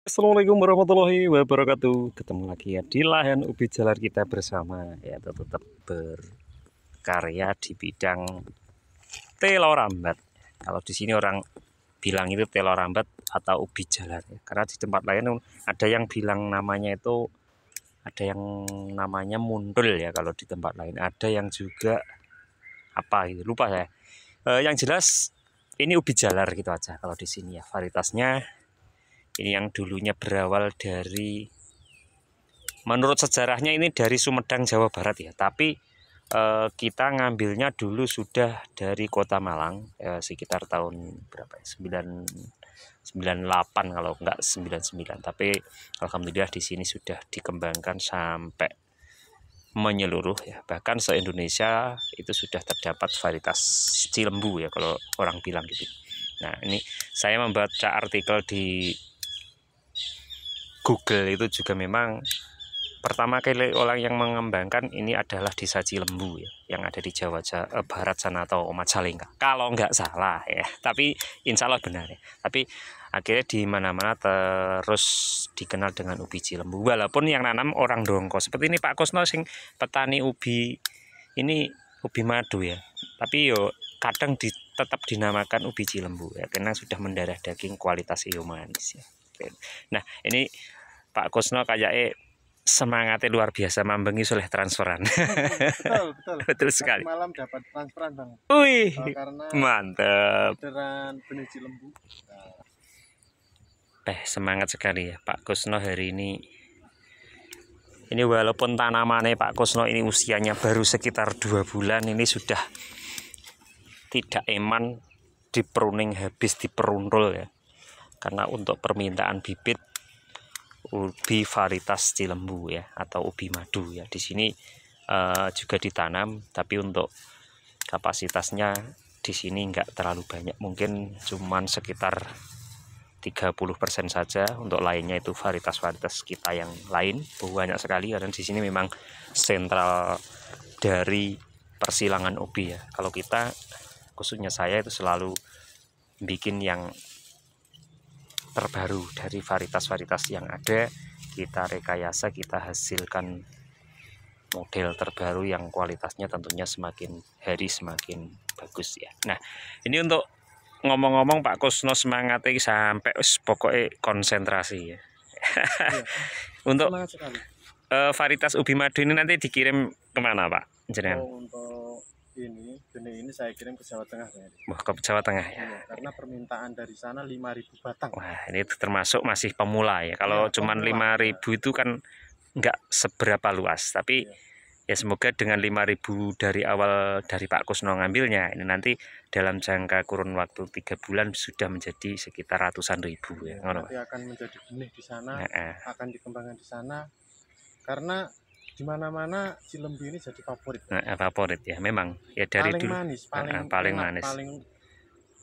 Assalamualaikum warahmatullahi wabarakatuh. Ketemu lagi ya di lahan ubi jalar kita bersama ya, tetap berkarya di bidang telo rambat. Kalau di sini orang bilang itu telo rambat atau ubi jalar ya. Karena di tempat lain ada yang bilang namanya itu, ada yang namanya mundul ya kalau di tempat lain. Ada yang juga apa gitu, lupa saya. Yang jelas ini ubi jalar gitu aja kalau di sini ya. Varietasnya ini yang dulunya berawal dari, menurut sejarahnya ini dari Sumedang, Jawa Barat ya. Tapi kita ngambilnya dulu sudah dari Kota Malang, sekitar tahun berapa ya? 98 kalau enggak 99. Tapi alhamdulillah di sini sudah dikembangkan sampai menyeluruh ya. Bahkan se-Indonesia itu sudah terdapat varietas Cilembu ya kalau orang bilang gitu. Nah, ini saya membaca artikel di Google itu juga memang pertama kali orang yang mengembangkan ini adalah desa Cilembu ya, yang ada di Jawa Barat sana atau Majalengka kalau nggak salah ya, tapi insya Allah benar ya. Tapi akhirnya di mana-mana terus dikenal dengan ubi Cilembu, walaupun yang nanam orang Dongko seperti ini Pak Kusno sing petani ubi ini, ubi madu ya, tapi yo kadang tetap dinamakan ubi Cilembu ya, karena sudah mendarah daging, kualitas manis ya. Nah ini Pak Kusno kayaknya semangatnya luar biasa, mambengi soleh transferan. Betul. Betul sekali. Tadi malam dapat transferan Bang. Wih, Karena mantap. orderan benih Cilembu. Semangat sekali ya Pak Kusno hari ini. Ini walaupun tanamannya Pak Kusno ini usianya baru sekitar 2 bulan, ini sudah tidak eman di pruning habis, diperuntul ya. Karena untuk permintaan bibit ubi varietas Cilembu ya, atau ubi madu ya, di sini juga ditanam, tapi untuk kapasitasnya di sini enggak terlalu banyak, mungkin cuman sekitar 30% saja. Untuk lainnya itu varietas-varietas kita yang lain banyak sekali, karena di sini memang sentral dari persilangan ubi ya. Kalau kita, khususnya saya, itu selalu bikin yang terbaru dari varietas-varietas yang ada, kita rekayasa, kita hasilkan model terbaru yang kualitasnya tentunya semakin hari semakin bagus ya. Nah, ini untuk ngomong-ngomong Pak Kusno semangatnya sampai pokoknya konsentrasi ya. Iya, Untuk varietas ubi madu ini nanti dikirim kemana Pak jenengan? untuk benih ini saya kirim ke Jawa Tengah ya. Wah, ke Jawa Tengah ya. Iya, karena permintaan dari sana 5.000 batang. Wah, ini termasuk masih pemula ya. Kalau ya, cuman 5.000 itu kan nggak seberapa luas, tapi ya semoga dengan 5.000 dari awal dari Pak Kusno ngambilnya, ini nanti dalam jangka kurun waktu 3 bulan sudah menjadi sekitar ratusan ribu ya. Nanti akan menjadi benih di sana, akan dikembangkan di sana, karena di mana-mana Cilembu ini jadi favorit. Favorit ya, memang ya dari paling dulu manis, paling manis, paling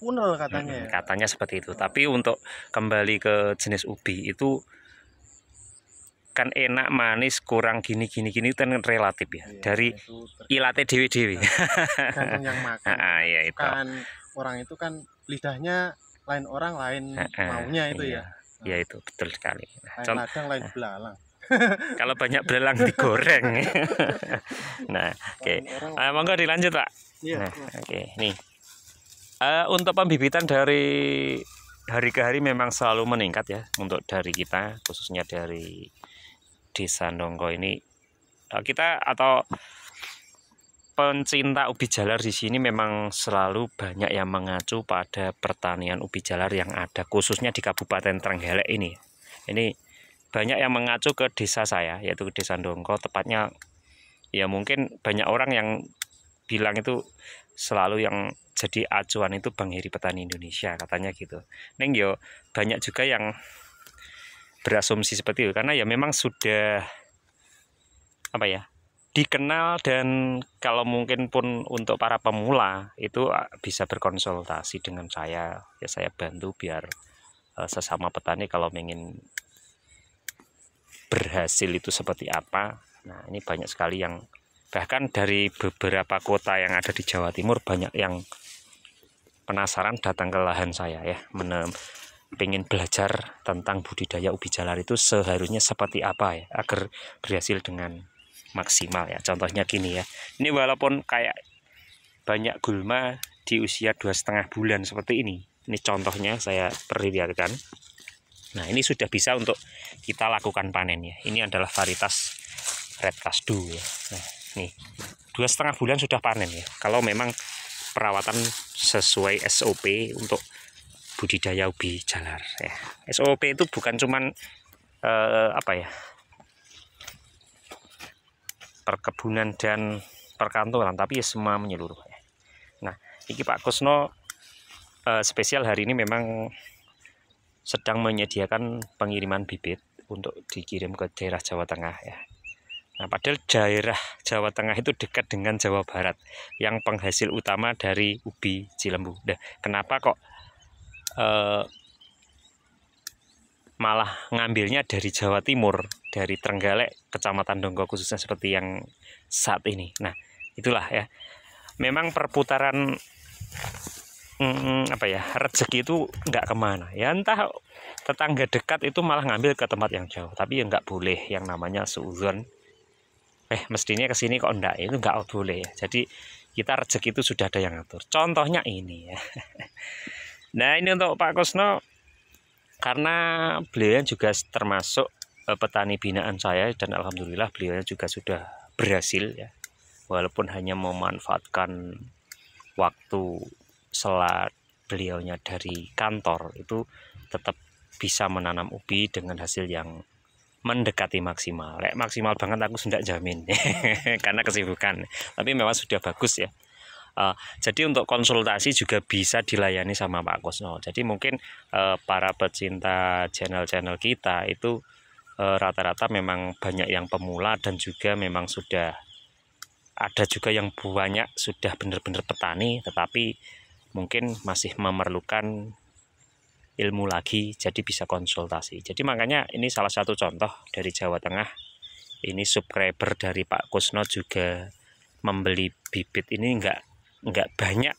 punel katanya. Katanya seperti itu. Tapi untuk kembali ke jenis ubi itu kan enak, manis, kurang gini kan relatif ya. Dari ilate dewi-dewi. Tergantung yang makan. Ya itu. Kan orang itu kan lidahnya lain orang, lain maunya itu ya. Ya itu betul sekali. Lain ladang, lain belalang. Kalau banyak belalang digoreng. Nah, oke. Monggo dilanjut Pak. Nah, oke. Nih. Untuk pembibitan dari hari ke hari memang selalu meningkat ya, untuk dari kita, khususnya dari Desa Ndongko ini. Kita atau pencinta ubi jalar di sini memang selalu banyak yang mengacu pada pertanian ubi jalar yang ada, khususnya di Kabupaten Trenggalek ini. Ini banyak yang mengacu ke desa saya, yaitu ke Desa Ndongko. Tepatnya ya mungkin banyak orang yang bilang itu selalu yang jadi acuan itu Bang Heri Petani Indonesia, katanya gitu. Neng yo banyak juga yang berasumsi seperti itu, karena ya memang sudah apa ya, dikenal, dan kalau mungkin pun untuk para pemula itu bisa berkonsultasi dengan saya ya, saya bantu biar sesama petani kalau ingin berhasil itu seperti apa. Nah, ini banyak sekali yang bahkan dari beberapa kota yang ada di Jawa Timur banyak yang penasaran datang ke lahan saya ya, pengen belajar tentang budidaya ubi jalar itu seharusnya seperti apa ya agar berhasil dengan maksimal ya. Contohnya gini ya, ini walaupun kayak banyak gulma di usia 2,5 bulan seperti ini contohnya saya perlihatkan. Nah ini sudah bisa untuk kita lakukan panen ya. Ini adalah varietas Red Kasdu ya. Nah nih 2,5 bulan sudah panen ya, kalau memang perawatan sesuai SOP untuk budidaya ubi jalar ya. SOP itu bukan cuman apa ya, perkebunan dan perkantoran, tapi ya semua menyeluruh ya. Nah ini Pak Kusno spesial hari ini memang sedang menyediakan pengiriman bibit untuk dikirim ke daerah Jawa Tengah ya. Nah padahal daerah Jawa Tengah itu dekat dengan Jawa Barat yang penghasil utama dari ubi Cilembu. Nah kenapa kok malah ngambilnya dari Jawa Timur, dari Trenggalek, Kecamatan Donggo khususnya seperti yang saat ini. Nah itulah ya, memang perputaran apa ya, rezeki itu nggak kemana ya, entah tetangga dekat itu malah ngambil ke tempat yang jauh, tapi ya nggak boleh yang namanya suudzon, mestinya ke sini kok enggak, itu nggak boleh ya. Jadi kita rezeki itu sudah ada yang ngatur, contohnya ini ya. Nah ini untuk Pak Kusno, karena beliau juga termasuk petani binaan saya, dan alhamdulillah beliau juga sudah berhasil ya, walaupun hanya memanfaatkan waktu selat beliaunya dari kantor, itu tetap bisa menanam ubi dengan hasil yang mendekati maksimal. Maksimal banget aku sudah jamin karena kesibukan, tapi memang sudah bagus ya. Jadi untuk konsultasi juga bisa dilayani sama Pak Kusno. Jadi mungkin para pecinta channel-channel kita itu rata-rata memang banyak yang pemula, dan juga memang sudah ada juga yang banyak sudah benar-benar petani, tetapi mungkin masih memerlukan ilmu lagi, jadi bisa konsultasi. Jadi makanya ini salah satu contoh dari Jawa Tengah. Ini subscriber dari Pak Kusno juga membeli bibit ini enggak banyak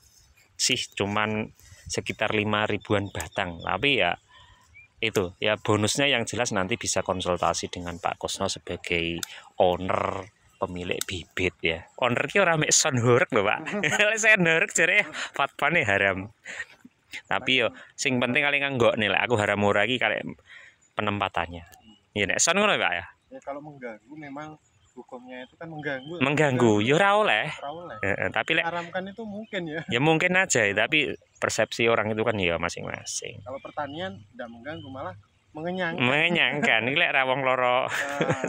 sih, cuman sekitar 5.000-an batang, tapi ya itu ya bonusnya yang jelas nanti bisa konsultasi dengan Pak Kusno sebagai owner, pemilik bibit ya. Owner ki ora mek son horek lho Pak. Lek sen horek jare fatwane haram. Tapi yo sing penting kali nganggok nih, aku haram ora iki kali penempatannya. Ya nek son ngono Pak ya. Ya kalau mengganggu memang hukumnya itu kan mengganggu. Mengganggu yo ora oleh. Tapi lek haramkan itu mungkin ya. Ya mungkin aja, tapi persepsi orang itu kan ya masing-masing. Kalau pertanian tidak mengganggu, malah mengenyangkan. Mengenyangkan. Ini lek rawong loro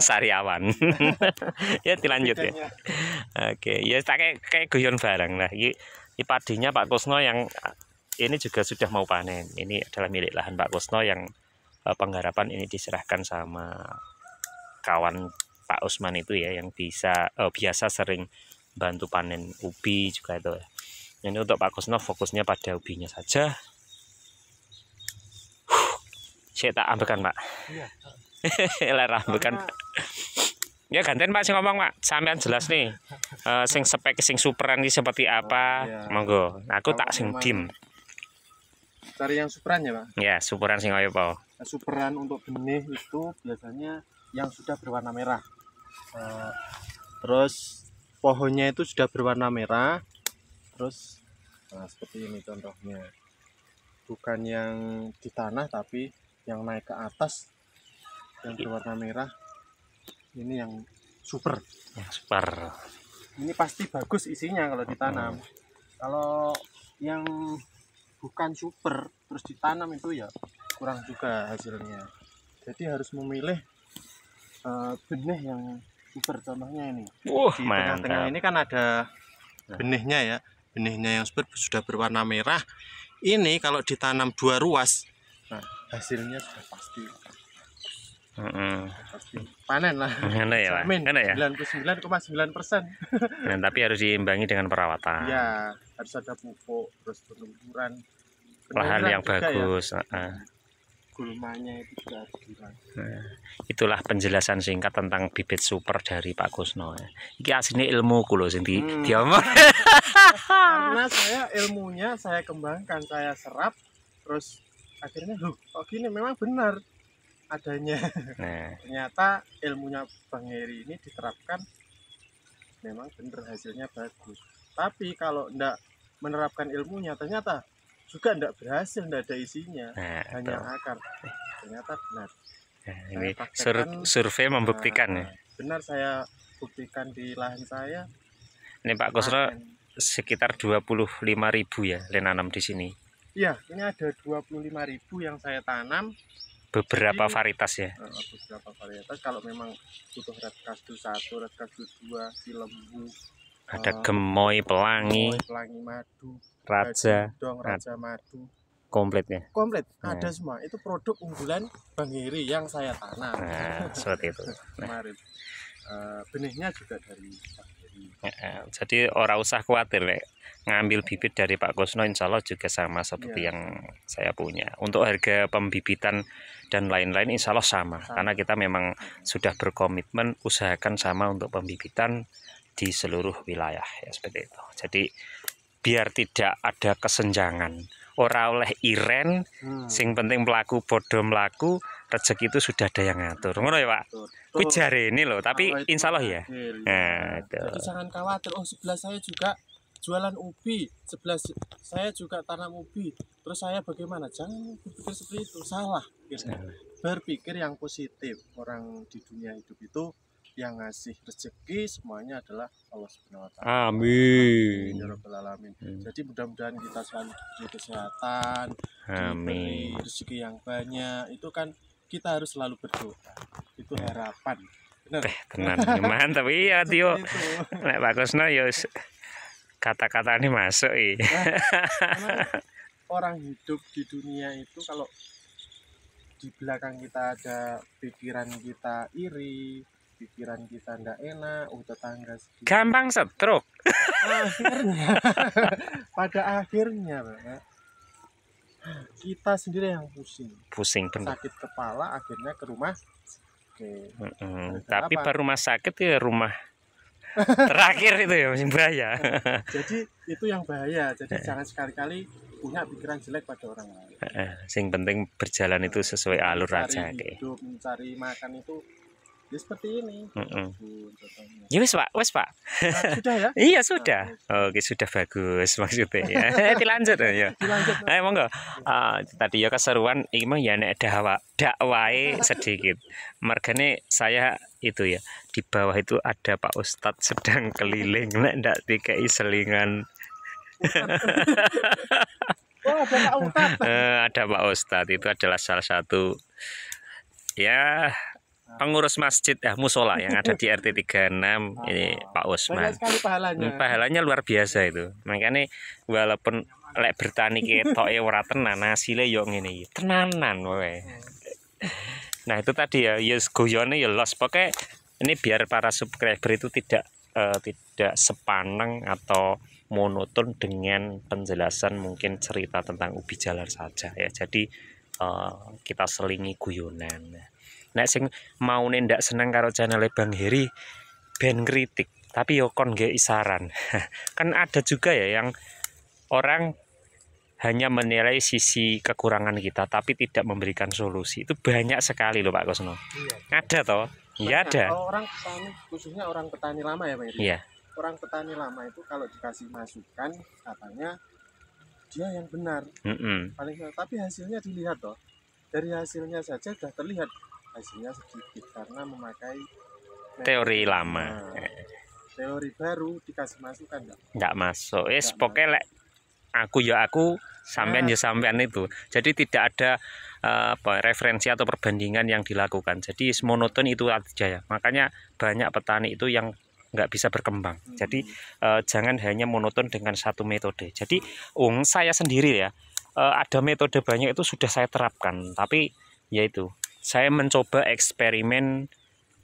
sariawan. Ya dilanjut ya. Oke, ya kayak guyon bareng lah. Ini padinya Pak Kusno yang ini juga sudah mau panen. Ini adalah milik lahan Pak Kusno yang penggarapan ini diserahkan sama kawan Pak Usman itu ya, yang biasa sering bantu panen ubi juga itu ya. Ini untuk Pak Kusno fokusnya pada ubinya saja. Saya tak ambilkan Pak. Iya. Lerah ambilkan. Ya gantian Pak sing ngomong Pak, sampean jelas nih. Sing spek sing superan ini seperti apa? Iya. Monggo. Nah, aku tak sing dim. Cari yang superan ya Pak? Ya, superan sing kaya apa? Superan untuk benih itu biasanya yang sudah berwarna merah. Terus pohonnya itu sudah berwarna merah. Terus seperti ini contohnya. Bukan yang di tanah, tapi yang naik ke atas, yang berwarna merah. Ini yang super. Yang super. Ini pasti bagus isinya kalau ditanam. Kalau yang bukan super terus ditanam itu ya kurang juga hasilnya. Jadi harus memilih benih yang super. Contohnya ini. Di tengah-tengah ini kan ada benihnya ya. Benihnya yang super sudah berwarna merah. Ini kalau ditanam 2 ruas, nah hasilnya sudah pasti. Pasti panen lah. Ya, Pak. Ya? 99,9%. Nah, tapi harus diimbangi dengan perawatan. Ya, harus ada pupuk, terus penurunan lahan yang bagus. Ya. Gulmanya itu juga harus. Nah, itulah penjelasan singkat tentang bibit super dari Pak Kusno. Iki asline ilmu kulo sing diomong. Karena saya ilmunya saya kembangkan, saya serap, terus akhirnya loh kok gini, memang benar adanya. Nah, Ternyata ilmunya Bang Heri ini diterapkan, memang benar hasilnya bagus. Tapi kalau enggak menerapkan ilmunya ternyata juga enggak berhasil, enggak ada isinya, nah, hanya tuh. akar. Ternyata benar. Nah, ini Saya praktekkan, survei membuktikan ya. benar, saya buktikan di lahan saya. Ini Pak Kusno Panen. sekitar 25.000 ya nanam di sini. Iya, ini ada 25.000 yang saya tanam. Beberapa Jadi, varietas ya. beberapa varietas. Kalau memang butuh red kasdu 1, red kasdu 2, cilembu, Ada gemoy, pelangi, pelangi madu, raja, dong, raja madu, komplit ya. komplit Nah. ada semua. Itu produk unggulan Bang Heri yang saya tanam. Nah, seperti itu. Kemarin benihnya juga dari Bang Heri. Jadi orang usah khawatir ya. Ngambil bibit dari Pak Kusno insya Allah juga sama seperti yang saya punya. Untuk harga pembibitan dan lain-lain insya Allah sama. Karena kita memang sudah berkomitmen usahakan sama untuk pembibitan di seluruh wilayah ya, seperti itu. Jadi biar tidak ada kesenjangan. Ora oleh iren, sing penting pelaku bodoh melaku, rezeki itu sudah ada yang ngatur. Ngono ya Pak. Kuwi jare ini loh, tapi insya Allah ya. Nah, jadi jangan khawatir. Oh, sebelah saya juga jualan ubi, sebelah saya juga tanam ubi, terus saya bagaimana? Jangan berpikir seperti itu, salah. Berpikir yang positif. Orang di dunia hidup itu yang ngasih rezeki semuanya adalah Allah Subhanahu wa taala. Amin. Ya Rabbal alamin. Jadi mudah-mudahan kita selalu diberi kesehatan, diberi rezeki yang banyak. Itu kan kita harus selalu berdoa. Itu harapan. Benar. Tenan mantap iya Tio. Nek Pak Kusno ya kata-kata ini masuk orang hidup di dunia itu kalau di belakang kita ada pikiran kita iri, pikiran kita ndak enak, tetangga sedikit, gampang stroke. Akhirnya pada akhirnya kita sendiri yang pusing bener. Sakit kepala, akhirnya ke rumah. Tapi per rumah sakit ya rumah terakhir itu ya masih bahaya. Jadi itu yang bahaya. Jadi jangan sekali-kali punya pikiran jelek pada orang lain. Sing penting berjalan itu sesuai alur aja. Hidup, mencari makan itu ya seperti ini. Ya wes Pak. Nah, sudah ya? Iya sudah. Oke sudah bagus maksudnya ya. Dilanjut ya. Ayo monggo. Tadi ya keseruan iki mah ya nek dakwae sedikit. Margane saya itu ya di bawah itu ada Pak Ustadz sedang keliling nek ndak dikai selingan. Oh, ada Pak Ustadz. Ada Pak Ustadz itu adalah salah satu ya pengurus masjid musola yang ada di RT 36 ini Pak Usman. Pahalanya luar biasa itu. Makanya walaupun lek bertani ketoke ora tenan, hasilnya yo ngene iki. Tenanan wae. Nah, itu tadi ya guyone ya los. Pokoknya ini biar para subscriber itu tidak sepaneng atau monoton dengan penjelasan mungkin cerita tentang ubi jalar saja ya. Jadi kita selingi guyonan. Nek sing maune ndak seneng karo channel Bang Heri ben kritik, tapi yo kon nggih isaran. Kan ada juga ya yang orang hanya menilai sisi kekurangan kita tapi tidak memberikan solusi. Itu banyak sekali loh Pak Kusno. Iya. Ada toh? Iya ada. Orang petani, khususnya orang petani lama ya Bang Heri. Iya. Orang petani lama itu kalau dikasih masukan katanya dia yang benar. Paling tapi hasilnya dilihat toh. Dari hasilnya saja sudah terlihat hasilnya sedikit karena memakai teori lama. Teori baru dikasih masukan enggak masuk. Pokoknya lek aku sampean ya sampean itu. Jadi tidak ada referensi atau perbandingan yang dilakukan. Jadi monoton itu aja ya. Makanya banyak petani itu yang nggak bisa berkembang. Jadi jangan hanya monoton dengan satu metode. Jadi saya sendiri ya ada metode banyak itu sudah saya terapkan. Tapi yaitu saya mencoba eksperimen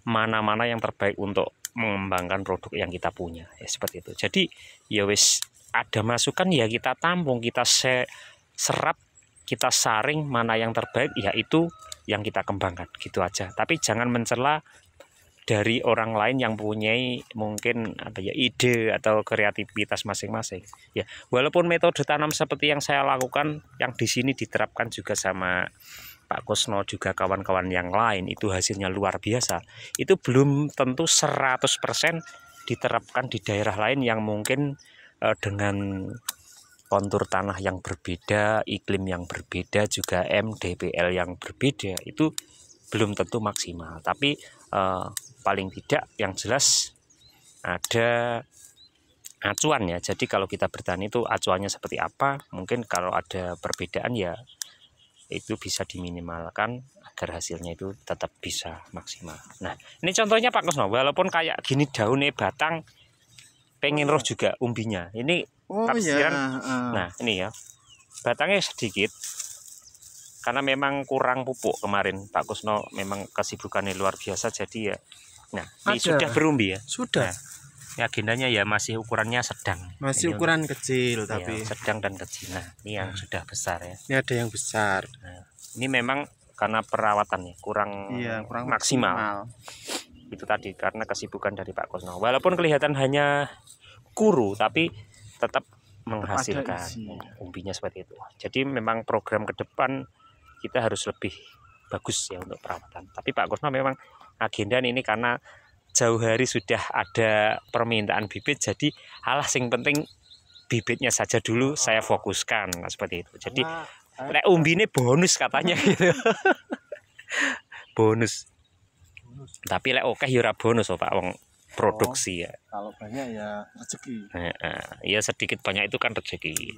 mana-mana yang terbaik untuk mengembangkan produk yang kita punya ya seperti itu. Jadi ya wis ada masukan ya kita tampung, kita serap, kita saring mana yang terbaik ya itu yang kita kembangkan gitu aja. Tapi jangan mencela dari orang lain yang mempunyai mungkin apa ya ide atau kreativitas masing-masing. Ya, walaupun metode tanam seperti yang saya lakukan yang di sini diterapkan juga sama Pak Kusno juga kawan-kawan yang lain itu hasilnya luar biasa. Itu belum tentu 100% diterapkan di daerah lain yang mungkin dengan kontur tanah yang berbeda, iklim yang berbeda, juga MDPL yang berbeda, itu belum tentu maksimal. Tapi paling tidak yang jelas ada acuan ya. Jadi kalau kita bertani itu acuannya seperti apa, mungkin kalau ada perbedaan ya itu bisa diminimalkan agar hasilnya itu tetap bisa maksimal. Nah, ini contohnya Pak Kusno, walaupun kayak gini daunnya batang, pengen roh juga umbinya. Ini iya. Nah, ini ya, batangnya sedikit, karena memang kurang pupuk kemarin Pak Kusno, memang kesibukannya luar biasa, jadi ya, nah, ini sudah berumbi ya? Sudah. Ya, agendanya ya masih ukurannya sedang. Masih ini ukuran kecil tapi ya, sedang dan kecil. Nah, ini yang sudah besar ya. Ini ada yang besar. Nah, ini memang karena perawatannya kurang maksimal. Itu tadi karena kesibukan dari Pak Kusno. Walaupun kelihatan hanya kuru, tapi tetap menghasilkan umbinya seperti itu. Jadi memang program ke depan kita harus lebih bagus ya untuk perawatan. Tapi Pak Kusno memang agenda ini karena jauh hari sudah ada permintaan bibit, jadi alah sing penting bibitnya saja dulu saya fokuskan, nah, seperti itu. Jadi lek umbi ini bonus katanya gitu. bonus. Tapi lek oke ya ora bonus Pak, wong produksi ya. Kalau banyak ya rezeki. Ya sedikit banyak itu kan rezeki.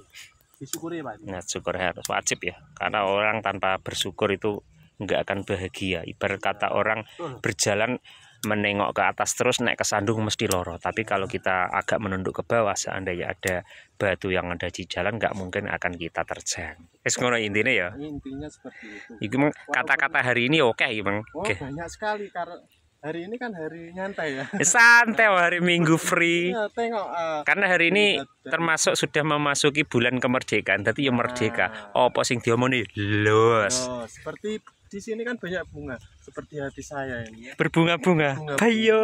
Disyukuri Pak. Nah, syukur harus wajib ya, karena orang tanpa bersyukur itu nggak akan bahagia. Ibarat kata orang berjalan menengok ke atas terus naik ke sandung mesti loro, tapi kalau kita agak menunduk ke bawah, seandainya ada batu yang ada di jalan nggak mungkin akan kita terjang. Ngono intinya ya. Intinya seperti itu. Itu kata-kata hari ini oke ya Bang. Banyak sekali karena hari ini kan hari nyantai ya. Santai, hari Minggu free. Ya, tengok, karena hari ini termasuk sudah memasuki bulan kemerdekaan, tapi ya merdeka. Apa sing diomongin los. Seperti di sini kan banyak bunga, seperti hati saya ini. Berbunga-bunga. Ayo,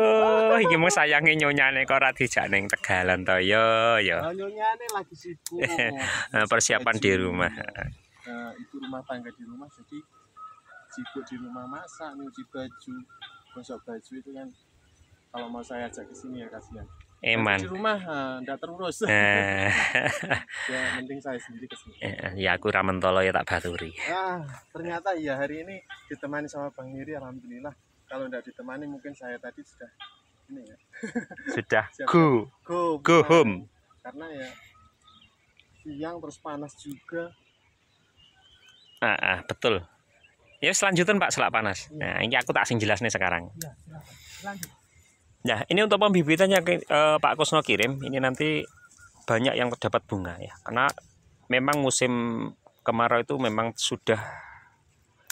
iki mau sayange nyonyane kok ora dijak ning Tegalan to yo. Nyonyane lagi sibuk. Persiapan di rumah. Itu rumah tangga di rumah, jadi sibuk di rumah masak, nyuci baju, gosok baju itu kan. Kalau mau saya ajak ke sini ya kasihan. Eman. Di rumah enggak terurus. Ya penting saya sendiri ke sini. Ya aku ra mentolo ya tak baturi. Ternyata ya hari ini ditemani sama Bang Heri, alhamdulillah. Kalau enggak ditemani mungkin saya tadi sudah ini ya. Sudah go home. Karena ya siang terus panas juga. Betul. Ya selanjutnya Pak selak panas. Nah, ini aku tak sing jelas nih sekarang. Ya, lanjut. Nah, ini untuk pembibitannya Pak Kusno kirim, ini nanti banyak yang terdapat bunga ya. Karena memang musim kemarau itu memang sudah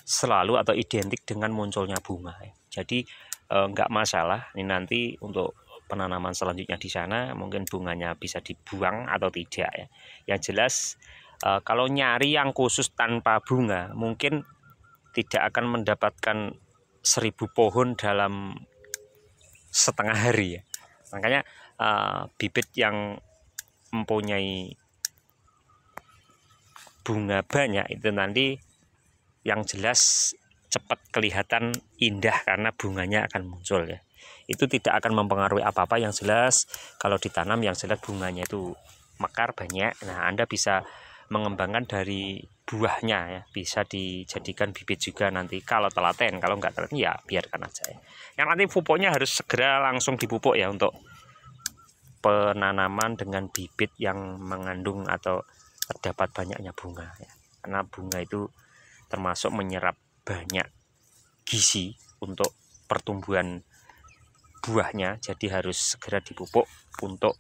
selalu atau identik dengan munculnya bunga ya. Jadi enggak masalah ini nanti untuk penanaman selanjutnya di sana mungkin bunganya bisa dibuang atau tidak ya. Yang jelas kalau nyari yang khusus tanpa bunga mungkin tidak akan mendapatkan 1000 pohon dalam setengah hari ya. Makanya bibit yang mempunyai bunga banyak itu nanti yang jelas cepat kelihatan indah karena bunganya akan muncul ya. Itu tidak akan mempengaruhi apa-apa, yang jelas kalau ditanam yang jelas bunganya itu mekar banyak. Nah, Anda bisa mengembangkan dari buahnya ya, bisa dijadikan bibit juga nanti kalau telaten. Kalau enggak telaten ya biarkan aja ya. Yang nanti pupuknya harus segera langsung dipupuk ya untuk penanaman dengan bibit yang mengandung atau terdapat banyaknya bunga ya. Karena bunga itu termasuk menyerap banyak gizi untuk pertumbuhan buahnya, jadi harus segera dipupuk untuk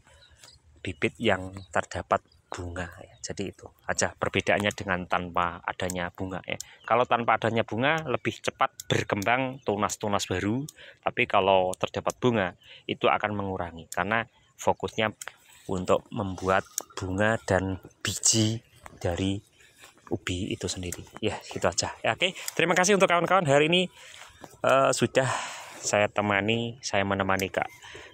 bibit yang terdapat bunga ya. Jadi itu aja perbedaannya dengan tanpa adanya bunga ya. Kalau tanpa adanya bunga lebih cepat berkembang tunas-tunas baru, tapi kalau terdapat bunga itu akan mengurangi karena fokusnya untuk membuat bunga dan biji dari ubi itu sendiri ya. Gitu aja ya. Oke, terima kasih untuk kawan-kawan hari ini sudah saya menemani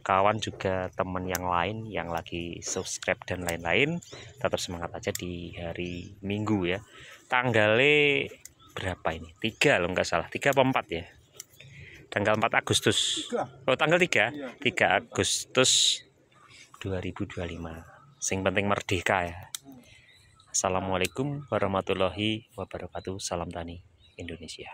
kawan juga teman yang lain yang lagi subscribe dan lain-lain. Tetap semangat aja di hari Minggu ya. Tanggalnya berapa ini? 3 loh nggak salah. 3 apa 4 ya? Tanggal 4 Agustus. Oh, tanggal 3. 3 Agustus 2025. Sing penting merdeka ya. Assalamualaikum warahmatullahi wabarakatuh. Salam tani Indonesia.